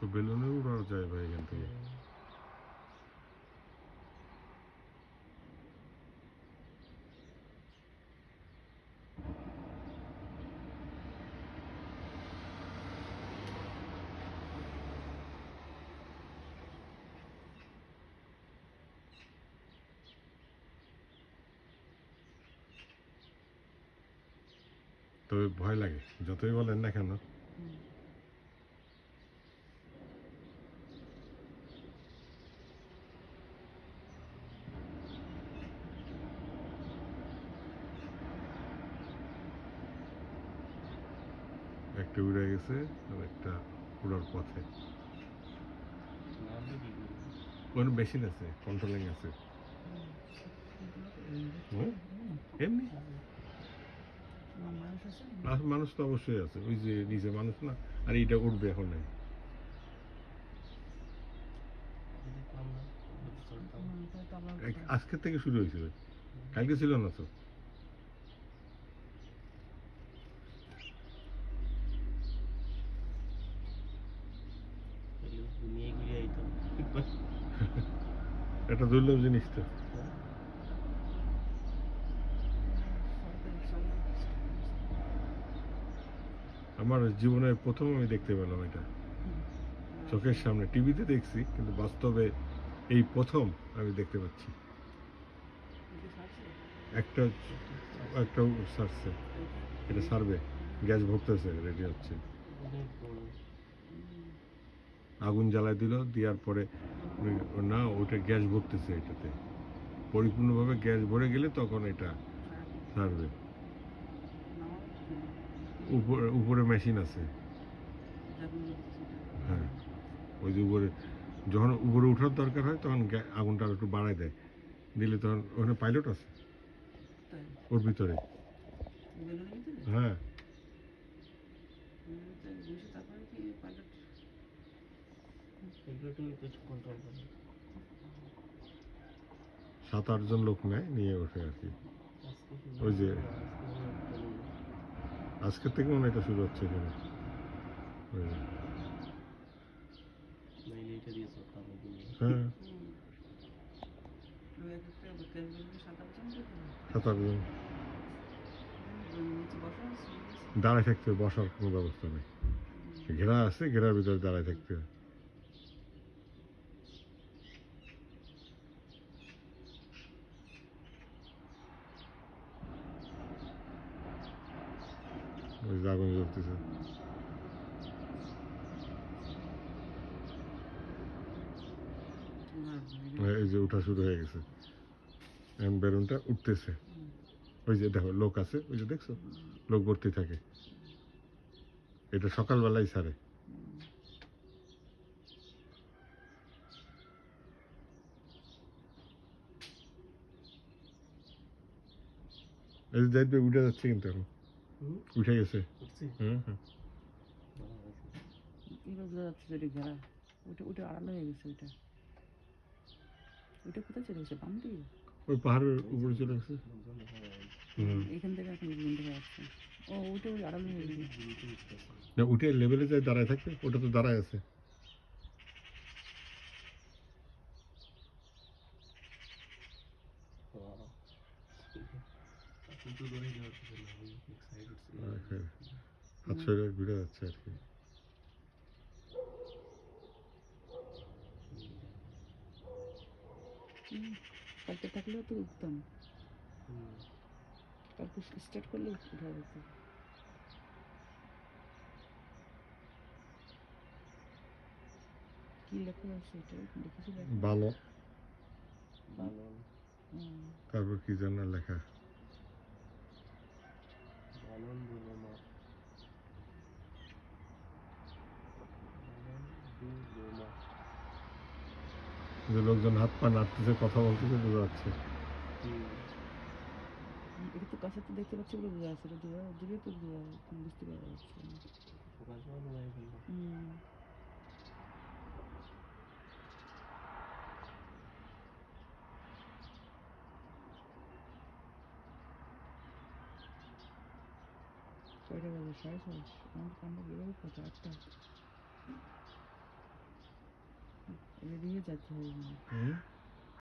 তো বেলুনে উড়ানো যায় ভাই এখান থেকে। তবে ভয় লাগে যতই বলেন না কেন। একটা উড়ে গেছে আর একটা উড়ার পথে। ওর মেশিন আছে, কন্ট্রোলিং আছে। এমনি আর মানুষ তো অবশ্যই আছে, ওই যে নিচে মানুষ না, আর এইটা উঠবে এখন নাই। আজকে থেকে শুরু হয়েছিল, কালকে ছিল না তো। এটা দুর্লভ জিনিস তো। আমার জীবনের প্রথম আমি দেখতে পেলাম এটা চোখের সামনে। টিভিতে দেখছি কিন্তু বাস্তবে এই প্রথম আমি দেখতে পাচ্ছি। একটা একটা সারছে, এটা সারবে, গ্যাস ভরতেছে, রেডি হচ্ছে। আগুন জ্বালায় দিল, দেওয়ার পরে না ওটা গ্যাস ভরতেছে, এটাতে পরিপূর্ণভাবে গ্যাস ভরে গেলে তখন এটা ছাড়বে। উপরে উপরে মেশিন আছে। হ্যাঁ, ওই যে উপরে যখন উপরে ওঠার দরকার হয় তখন আগুনটা একটু বাড়ায় দেয়, দিলে তখন ওখানে পাইলট আছে ওর ভিতরে। হ্যাঁ, 7-8 জন লোক নেয়, নিয়ে ওঠে আর কি। ওই যে আজকের থেকে মনে হয় এটা শুরু হচ্ছে এখানে। হ্যাঁ, 7-8 জন দাঁড়ায় থাকতে, বসার কোনো ব্যবস্থা নেই। ঘেরা আছে, ঘেরার ভিতরে দাঁড়ায় থাকতে হয়। ওই যে আগুন জ্বলতেছে। এই যে উঠা শুরু হয়ে গেছে, এখন বেলুনটা উঠতেছে। ওই যে দেখো লোক আছে, ওই যে দেখছো লোক ভর্তি থাকে। এটা সকালবেলায় ছাড়ে। এই যে দেখবে উঠে যাচ্ছে কিন্তু এখন উঠে গেছে। হুম হুম, ওই পাহাড়ের উপরে চলে গেছে। না উঠে লেভেলে যায় দাঁড়ায় থাকবে, ওটা তো দাঁড়ায় আছে। হাত সরে ঘুরে যাচ্ছে আর কি। ভালো, তারপর কি যেন লেখা। যে লোকজন হাত পা নাড়তেছে, কথা বলতেছে, বোঝা যাচ্ছে। এদিকে যাচ্ছে হয়ে গেল। হুম